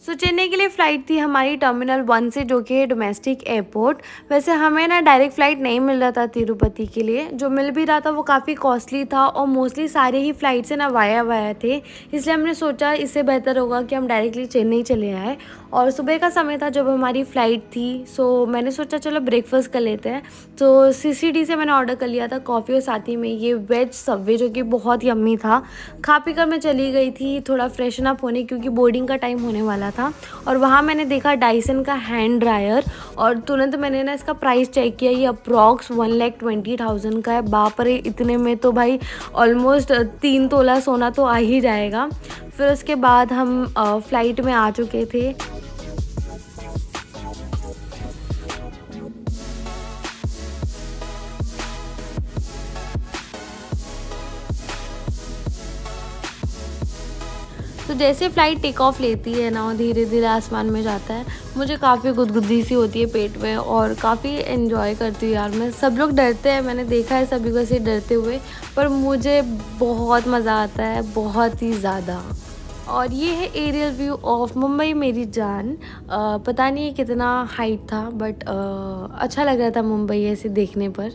चेन्नई के लिए फ़्लाइट थी हमारी टर्मिनल 1 से, जो कि है डोमेस्टिक एयरपोर्ट। वैसे हमें ना डायरेक्ट फ़्लाइट नहीं मिल रहा था तिरुपति के लिए, जो मिल भी रहा था वो काफ़ी कॉस्टली था और मोस्टली सारे ही फ़्लाइट से ना वाया थे। इसलिए हमने सोचा इससे बेहतर होगा कि हम डायरेक्टली चेन्नई चले आए। और सुबह का समय था जब हमारी फ़्लाइट थी, सो मैंने सोचा चलो ब्रेकफास्ट कर लेते हैं। तो सीसीडी से मैंने ऑर्डर कर लिया था कॉफ़ी और साथ ही में ये वेज सबवे, जो कि बहुत यम्मी था। खा पी कर मैं चली गई थी थोड़ा फ्रेशन अप होने, क्योंकि बोर्डिंग का टाइम होने वाला था। और वहाँ मैंने देखा डाइसन का हैंड ड्रायर और तुरंत मैंने ना इसका प्राइस चेक किया। ये अप्रॉक्स 1,20,000 का है। बाप रे, इतने में तो भाई ऑलमोस्ट 3 तोला सोना तो आ ही जाएगा। फिर उसके बाद हम फ़्लाइट में आ चुके थे। तो जैसे फ़्लाइट टेक ऑफ लेती है ना, धीरे धीरे आसमान में जाता है, मुझे काफ़ी गुदगुदी सी होती है पेट में और काफ़ी एंजॉय करती हूँ यार मैं। सब लोग डरते हैं, मैंने देखा है सभी को ऐसे डरते हुए, पर मुझे बहुत मज़ा आता है, बहुत ही ज़्यादा। और ये है एरियल व्यू ऑफ मुंबई मेरी जान। पता नहीं कितना हाइट था, बट अच्छा लग रहा था मुंबई ऐसे देखने पर।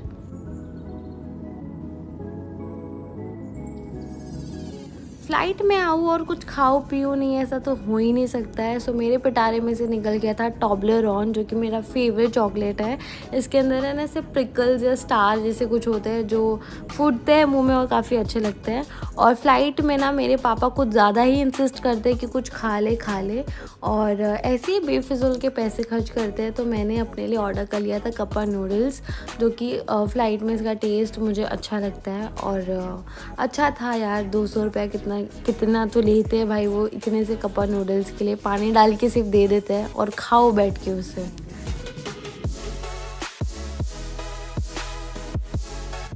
फ़्लाइट में आऊँ और कुछ खाऊँ पीऊँ नहीं, ऐसा तो हो ही नहीं सकता है। सो मेरे पिटारे में से निकल गया था टॉबलेरोन, जो कि मेरा फेवरेट चॉकलेट है। इसके अंदर है ना ऐसे प्रिकल्स या स्टार जैसे कुछ होते हैं जो फूटते हैं मुंह में और काफ़ी अच्छे लगते हैं। और फ़्लाइट में ना मेरे पापा कुछ ज़्यादा ही इंसिस्ट करते हैं कि कुछ खा ले और ऐसे ही बेफिज़ूल के पैसे खर्च करते हैं। तो मैंने अपने लिए ऑर्डर कर लिया था कप्पा नूडल्स, जो कि फ़्लाइट में इसका टेस्ट मुझे अच्छा लगता है और अच्छा था यार। 200 रुपये कितना तो लेते हैं भाई वो इतने से कप्पा नूडल्स के लिए। पानी डाल के सिर्फ दे देते हैं और खाओ बैठ के उसे।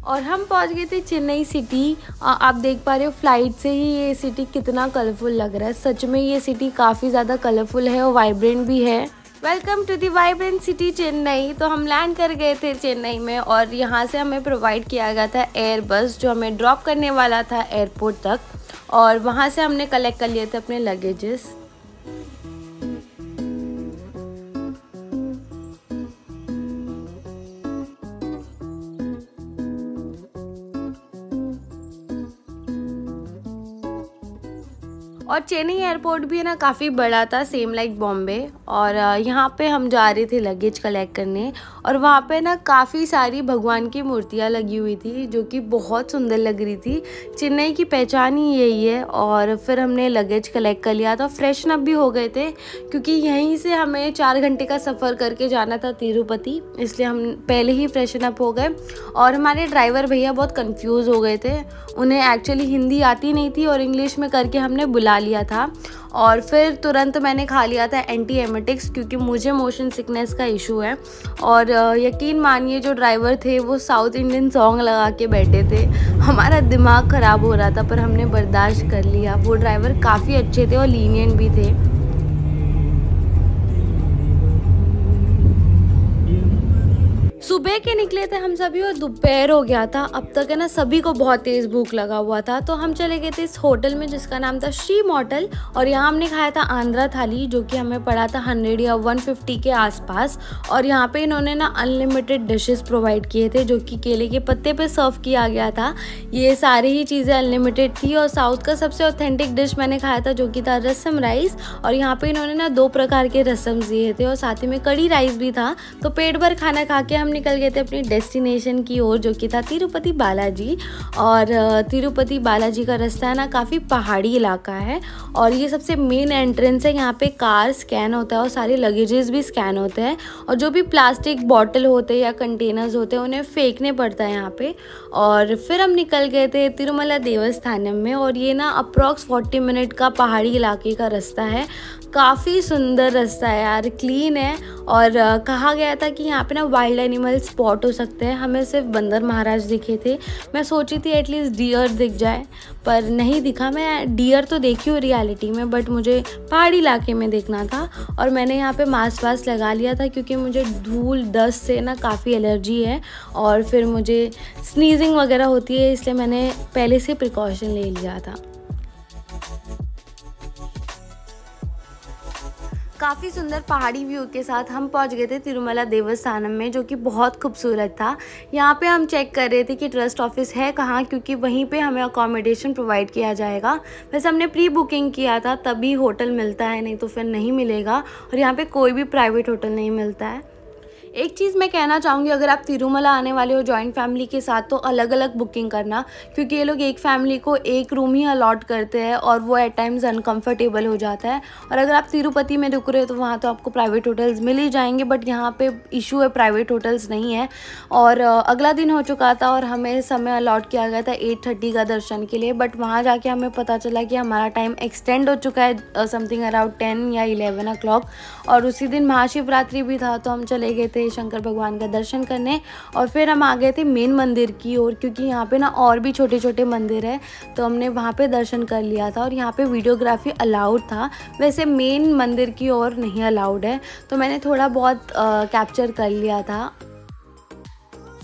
और हम पहुंच गए थे चेन्नई सिटी। आप देख पा रहे हो फ़्लाइट से ही ये सिटी कितना कलरफुल लग रहा है। सच में ये सिटी काफ़ी ज़्यादा कलरफुल है और वाइब्रेंट भी है। Welcome to the vibrant city Chennai. तो हम लैंड कर गए थे चेन्नई में और यहाँ से हमें प्रोवाइड किया गया था एयर बस, जो हमें ड्रॉप करने वाला था एयरपोर्ट तक। और वहाँ से हमने कलेक्ट कर लिए थे अपने लगेजेस। और चेन्नई एयरपोर्ट भी है ना काफ़ी बड़ा था, सेम लाइक बॉम्बे। और यहाँ पे हम जा रहे थे लगेज कलेक्ट करने और वहाँ पे ना काफ़ी सारी भगवान की मूर्तियाँ लगी हुई थी, जो कि बहुत सुंदर लग रही थी। चेन्नई की पहचान ही यही है। और फिर हमने लगेज कलेक्ट कर लिया था, फ्रेशन अप भी हो गए थे, क्योंकि यहीं से हमें 4 घंटे का सफ़र करके जाना था तिरुपति, इसलिए हम पहले ही फ्रेशन अप हो गए। और हमारे ड्राइवर भैया बहुत कंफ्यूज हो गए थे, उन्हें एक्चुअली हिंदी आती नहीं थी और इंग्लिश में करके हमने बुला लिया था। और फिर तुरंत मैंने खा लिया था एंटी एमेटिक्स, क्योंकि मुझे मोशन सिकनेस का इशू है। और यकीन मानिए जो ड्राइवर थे वो साउथ इंडियन सॉन्ग लगा के बैठे थे। हमारा दिमाग ख़राब हो रहा था, पर हमने बर्दाश्त कर लिया। वो ड्राइवर काफ़ी अच्छे थे और लीनियंट भी थे। सुबह के निकले थे हम सभी और दोपहर हो गया था। अब तक है ना सभी को बहुत तेज़ भूख लगा हुआ था, तो हम चले गए थे इस होटल में जिसका नाम था श्री मॉडल। और यहाँ हमने खाया था आंध्रा थाली, जो कि हमें पड़ा था 100 या 150 के आसपास। और यहाँ पे इन्होंने ना अनलिमिटेड डिशेस प्रोवाइड किए थे, जो कि केले के पत्ते पे सर्व किया गया था। ये सारी ही चीज़ें अनलिमिटेड थी। और साउथ का सबसे ऑथेंटिक डिश मैंने खाया था, जो कि था रसम राइस। और यहाँ पे इन्होंने ना 2 प्रकार के रसम दिए थे और साथ ही में कड़ी राइस भी था। तो पेट भर खाना खा के हम निकल गए थे अपनी डेस्टिनेशन की ओर, जो कि था तिरुपति बालाजी। और तिरुपति बालाजी का रास्ता है ना काफ़ी पहाड़ी इलाका है और ये सबसे मेन एंट्रेंस है। यहाँ पे कार स्कैन होता है और सारे लगेजेस भी स्कैन होते हैं। और जो भी प्लास्टिक बॉटल होते हैं या कंटेनर्स होते हैं उन्हें फेंकने पड़ता है यहाँ पे। और फिर हम निकल गए थे तिरुमला देवस्थानम में। और ये ना अप्रॉक्स 40 मिनट का पहाड़ी इलाके का रास्ता है। काफ़ी सुंदर रास्ता है यार, क्लीन है। और कहा गया था कि यहाँ पे ना वाइल्ड एनिमल स्पॉट हो सकते हैं। हमें सिर्फ बंदर महाराज दिखे थे। मैं सोची थी एटलीस्ट डियर दिख जाए, पर नहीं दिखा। मैं डियर तो देखी हूँ रियलिटी में, बट मुझे पहाड़ी इलाके में देखना था। और मैंने यहाँ पे मास्क वास्क लगा लिया था, क्योंकि मुझे धूल डस्ट से ना काफ़ी एलर्जी है और फिर मुझे स्नीजिंग वगैरह होती है, इसलिए मैंने पहले से प्रिकॉशन ले लिया था। काफ़ी सुंदर पहाड़ी व्यू के साथ हम पहुंच गए थे तिरुमला देवस्थानम में, जो कि बहुत खूबसूरत था। यहाँ पे हम चेक कर रहे थे कि ट्रस्ट ऑफिस है कहाँ, क्योंकि वहीं पे हमें अकोमोडेशन प्रोवाइड किया जाएगा। वैसे हमने प्री बुकिंग किया था तभी होटल मिलता है, नहीं तो फिर नहीं मिलेगा। और यहाँ पे कोई भी प्राइवेट होटल नहीं मिलता है। एक चीज़ मैं कहना चाहूँगी, अगर आप तिरुमला आने वाले हो जॉइंट फैमिली के साथ तो अलग अलग बुकिंग करना, क्योंकि ये लोग एक फैमिली को एक रूम ही अलॉट करते हैं और वो एट टाइम्स अनकंफर्टेबल हो जाता है। और अगर आप तिरुपति में रुक रहे हो तो वहाँ तो आपको प्राइवेट होटल्स मिल ही जाएंगे, बट यहाँ पे इशू है प्राइवेट होटल्स नहीं है। और अगला दिन हो चुका था और हमें समय अलॉट किया गया था 8:30 का दर्शन के लिए, बट वहाँ जाके हमें पता चला कि हमारा टाइम एक्सटेंड हो चुका है समथिंग अराउंड 10 या 11 o'clock। और उसी दिन महाशिवरात्रि भी था, तो हम चले गए थे शंकर भगवान का दर्शन करने। और फिर हम आ गए थे मेन मंदिर की ओर, क्योंकि यहाँ पे ना और भी छोटे छोटे मंदिर है, तो हमने वहाँ पे दर्शन कर लिया था। और यहाँ पे वीडियोग्राफी अलाउड था, वैसे मेन मंदिर की ओर नहीं अलाउड है, तो मैंने थोड़ा बहुत कैप्चर कर लिया था।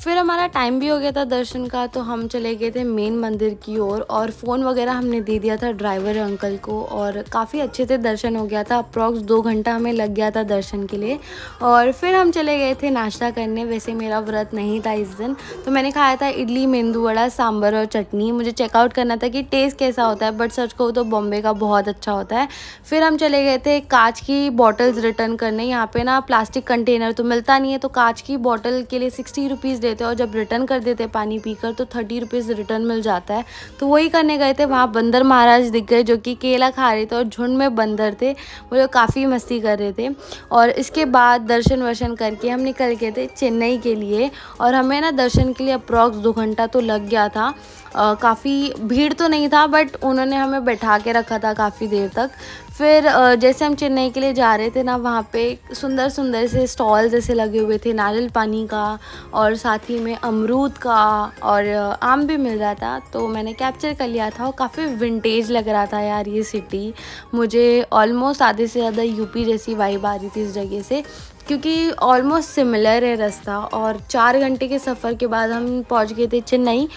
फिर हमारा टाइम भी हो गया था दर्शन का, तो हम चले गए थे मेन मंदिर की ओर। और फ़ोन वगैरह हमने दे दिया था ड्राइवर अंकल को, और काफ़ी अच्छे से दर्शन हो गया था। अप्रॉक्स 2 घंटा हमें लग गया था दर्शन के लिए। और फिर हम चले गए थे नाश्ता करने। वैसे मेरा व्रत नहीं था इस दिन, तो मैंने खाया था इडली, मेंदू वड़ा, सांभर और चटनी। मुझे चेकआउट करना था कि टेस्ट कैसा होता है, बट सच कहूँ तो बॉम्बे का बहुत अच्छा होता है। फिर हम चले गए थे कांच की बॉटल्स रिटर्न करने। यहाँ पे ना प्लास्टिक कंटेनर तो मिलता नहीं है, तो कांच की बॉटल के लिए 60 रुपीज़ देते हैं, और जब रिटर्न कर देते हैं पानी पीकर तो 30 रुपीज़ रिटर्न मिल जाता है। तो वही करने गए थे। वहाँ बंदर महाराज दिख गए, जो कि केला खा रहे थे, और झुंड में बंदर थे, वो लोग काफ़ी मस्ती कर रहे थे। और इसके बाद दर्शन वर्शन करके हम निकल गए थे चेन्नई के लिए। और हमें ना दर्शन के लिए अप्रॉक्स 2 घंटा तो लग गया था। काफ़ी भीड़ तो नहीं था, बट उन्होंने हमें बैठा के रखा था काफ़ी देर तक। फिर जैसे हम चेन्नई के लिए जा रहे थे ना, वहाँ पे सुंदर सुंदर से स्टॉल जैसे लगे हुए थे, नारियल पानी का और साथ ही में अमरूद का, और आम भी मिल रहा था, तो मैंने कैप्चर कर लिया था। और काफ़ी विंटेज लग रहा था यार ये सिटी। मुझे ऑलमोस्ट आधे से ज़्यादा यूपी जैसी वाइब आ रही थी इस जगह से, क्योंकि ऑलमोस्ट सिमिलर है रास्ता। और 4 घंटे के सफ़र के बाद हम पहुँच गए थे चेन्नई।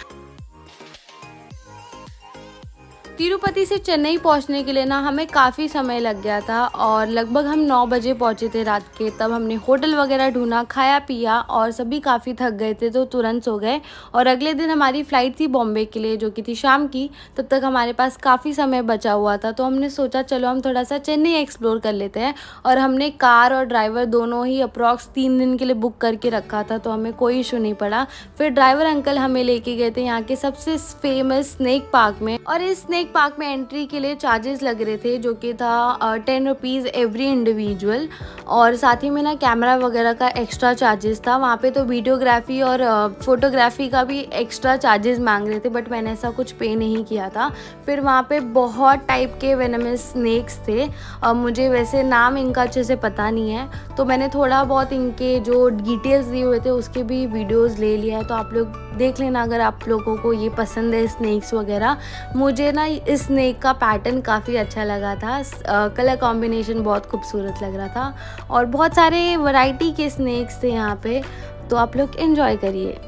तिरुपति से चेन्नई पहुंचने के लिए ना हमें काफ़ी समय लग गया था, और लगभग हम 9 बजे पहुंचे थे रात के। तब हमने होटल वगैरह ढूंढा, खाया पिया, और सभी काफ़ी थक गए थे तो तुरंत सो गए। और अगले दिन हमारी फ़्लाइट थी बॉम्बे के लिए, जो कि थी शाम की। तब तक हमारे पास काफ़ी समय बचा हुआ था, तो हमने सोचा चलो हम थोड़ा सा चेन्नई एक्सप्लोर कर लेते हैं। और हमने कार और ड्राइवर दोनों ही अप्रॉक्स 3 दिन के लिए बुक करके रखा था, तो हमें कोई इशू नहीं पड़ा। फिर ड्राइवर अंकल हमें लेके गए थे यहाँ के सबसे फेमस स्नैक पार्क में। और इस स्नैक पार्क में एंट्री के लिए चार्जेस लग रहे थे, जो कि था 10 रुपीज़ एवरी इंडिविजुअल। और साथ ही में ना कैमरा वगैरह का एक्स्ट्रा चार्जेस था। वहाँ पे तो वीडियोग्राफी और फोटोग्राफी का भी एक्स्ट्रा चार्जेस मांग रहे थे, बट मैंने ऐसा कुछ पे नहीं किया था। फिर वहाँ पे बहुत टाइप के वेनमस स्नैक्स थे। मुझे वैसे नाम इनका अच्छे से पता नहीं है, तो मैंने थोड़ा बहुत इनके जो डिटेल्स दिए हुए थे उसके भी वीडियोज़ ले लिया है, तो आप लोग देख लेना अगर आप लोगों को ये पसंद है स्नैक्स वगैरह। मुझे ना इस स्नैक का पैटर्न काफ़ी अच्छा लगा था, कलर कॉम्बिनेशन बहुत खूबसूरत लग रहा था, और बहुत सारे वैरायटी के स्नैक्स थे यहाँ पे, तो आप लोग एंजॉय करिए।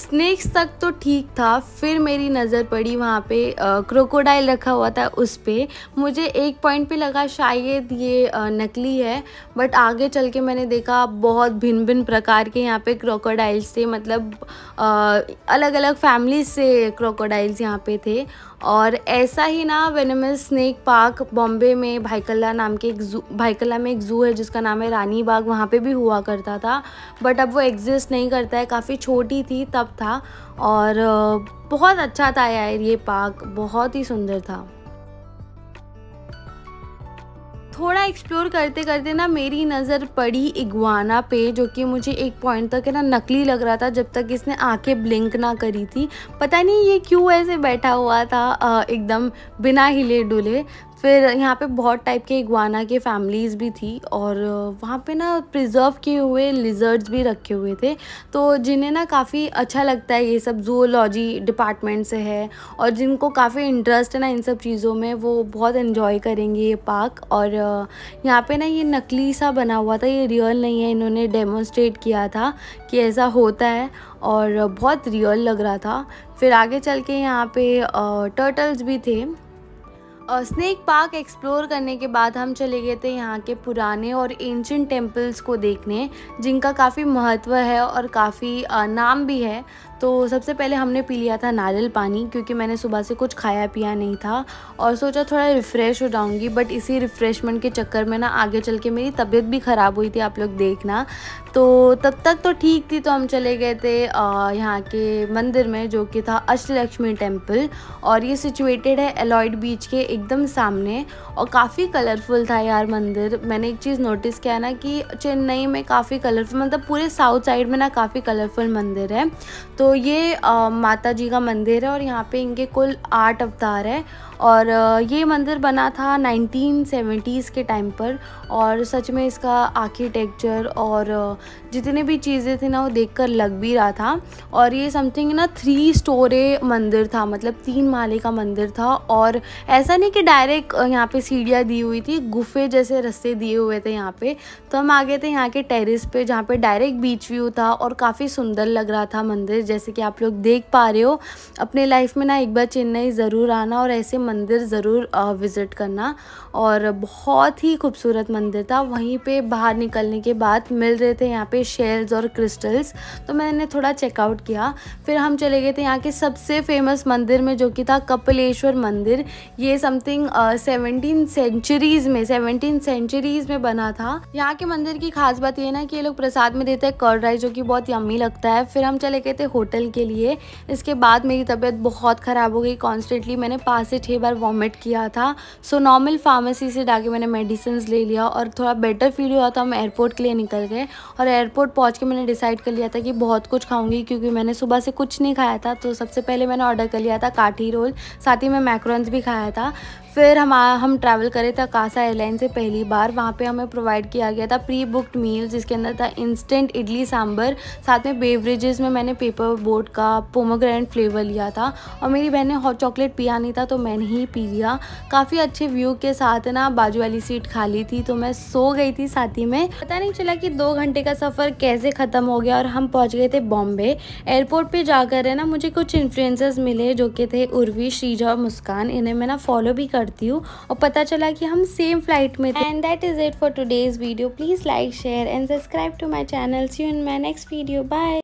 स्नैक्स तक तो ठीक था, फिर मेरी नज़र पड़ी वहाँ पे क्रोकोडाइल रखा हुआ था उस पर। मुझे एक पॉइंट पे लगा शायद ये नकली है, बट आगे चल के मैंने देखा बहुत भिन्न भिन्न प्रकार के यहाँ पे क्रोकोडाइल्स थे, मतलब अलग अलग फैमिलीज से क्रोकोडाइल्स यहाँ पे थे। और ऐसा ही ना वेनमस स्नैक पार्क बॉम्बे में भाईकल्ला नाम के भाईकल्ला में एक ज़ू है जिसका नाम है रानी बाग, वहाँ पे भी हुआ करता था, बट अब वो एग्जिस्ट नहीं करता है। काफ़ी छोटी थी तब था, और बहुत अच्छा था यार ये पार्क, बहुत ही सुंदर था। थोड़ा एक्सप्लोर करते करते ना मेरी नज़र पड़ी इग्वाना पे, जो कि मुझे एक पॉइंट तक है ना नकली लग रहा था, जब तक इसने आंखें ब्लिंक ना करी थी। पता नहीं ये क्यों ऐसे बैठा हुआ था एकदम बिना हिले डुले। फिर यहाँ पे बहुत टाइप के इग्वाना के फैमिलीज़ भी थी और वहाँ पे ना प्रिजर्व किए हुए लिजर्ड्स भी रखे हुए थे, तो जिन्हें ना काफ़ी अच्छा लगता है ये सब ज़ूलॉजी डिपार्टमेंट से है और जिनको काफ़ी इंटरेस्ट है ना इन सब चीज़ों में, वो बहुत इन्जॉय करेंगे ये पार्क। और यहाँ पे ना ये नकली सा बना हुआ था, ये रियल नहीं है, इन्होंने डेमोन्स्ट्रेट किया था कि ऐसा होता है और बहुत रियल लग रहा था। फिर आगे चल के यहाँ पे टर्टल्स भी थे। स्नेक पार्क एक्सप्लोर करने के बाद हम चले गए थे यहाँ के पुराने और एंशिएंट टेम्पल्स को देखने, जिनका काफ़ी महत्व है और काफ़ी नाम भी है। तो सबसे पहले हमने पी लिया था नारियल पानी, क्योंकि मैंने सुबह से कुछ खाया पिया नहीं था और सोचा थोड़ा रिफ़्रेश हो जाऊँगी, बट इसी रिफ़्रेशमेंट के चक्कर में ना आगे चल के मेरी तबीयत भी ख़राब हुई थी, आप लोग देखना। तो तब तक तो ठीक थी, तो हम चले गए थे यहाँ के मंदिर में, जो कि था अष्टलक्ष्मी टेम्पल, और ये सिचुएटेड है एलॉयड बीच के एकदम सामने और काफ़ी कलरफुल था यार मंदिर। मैंने एक चीज़ नोटिस किया ना कि चेन्नई में काफ़ी कलरफुल, मतलब पूरे साउथ साइड में ना काफ़ी कलरफुल मंदिर है। तो ये माता जी का मंदिर है और यहाँ पे इनके कुल 8 अवतार है और ये मंदिर बना था 1970s के टाइम पर और सच में इसका आर्किटेक्चर और जितने भी चीज़ें थी ना वो देखकर लग भी रहा था। और ये समथिंग ना 3 स्टोरी मंदिर था, मतलब 3 माले का मंदिर था और ऐसा नहीं कि डायरेक्ट यहाँ पे सीढ़ियाँ दी हुई थी, गुफे जैसे रास्ते दिए हुए थे यहाँ पे। तो हम आ गए थे यहाँ के टेरेस पे जहाँ पे डायरेक्ट बीच व्यू था और काफ़ी सुंदर लग रहा था मंदिर, जैसे कि आप लोग देख पा रहे हो। अपने लाइफ में ना एक बार चेन्नई ज़रूर आना और ऐसे मंदिर ज़रूर विज़िट करना, और बहुत ही खूबसूरत मंदिर था। वहीं पे बाहर निकलने के बाद मिल रहे थे यहाँ पे शेल्स और क्रिस्टल्स, तो मैंने थोड़ा चेकआउट किया। फिर हम चले गए थे यहाँ के सबसे फेमस मंदिर में, जो कि था कपिलेश्वर मंदिर। ये समथिंग 17 सेंचुरीज़ में बना था। यहाँ के मंदिर की खास बात ये ना कि ये लोग प्रसाद में देते हैं कर्ड राइस, जो कि बहुत यम्मी लगता है। फिर हम चले गए थे होटल के लिए। इसके बाद मेरी तबीयत बहुत ख़राब हो गई, कॉन्स्टेंटली मैंने 5 से 6 बार वॉमिट किया था। सो नॉर्मल फार्मेसी से जाके मैंने मेडिसिन ले लिया और थोड़ा बेटर फील हुआ, तो हम एयरपोर्ट के लिए निकल गए। और एयरपोर्ट पहुंच के मैंने डिसाइड कर लिया था कि बहुत कुछ खाऊंगी, क्योंकि मैंने सुबह से कुछ नहीं खाया था। तो सबसे पहले मैंने ऑर्डर कर लिया था काठी रोल, साथ ही में मैक्रोन्स भी खाया था। फिर हम ट्रैवल करे थे आकाशा एयरलाइन से पहली बार। वहाँ पे हमें प्रोवाइड किया गया था प्री बुक्ड मील, जिसके अंदर था इंस्टेंट इडली सांभर, साथ में बेवरेजेस में मैंने पेपर बोट का पोमोग्रेनेट फ्लेवर लिया था और मेरी बहन ने हॉट चॉकलेट पिया नहीं था, तो मैंने ही पी लिया। काफ़ी अच्छे व्यू के साथ ना बाजू वाली सीट खाली थी, तो मैं सो गई थी साथ ही में। पता नहीं चला कि 2 घंटे का सफ़र कैसे ख़त्म हो गया और हम पहुँच गए थे बॉम्बे। एयरपोर्ट पर जाकर है ना मुझे कुछ इन्फ्लुएंसर्स मिले, जो कि थे उर्वी, श्रीजा और मुस्कान। इन्हें मैं ना फॉलो भी करती हूँ और पता चला कि हम सेम फ्लाइट में थे। And that is it for today's video. Please like, share and subscribe to my channel. See you in my next video. Bye.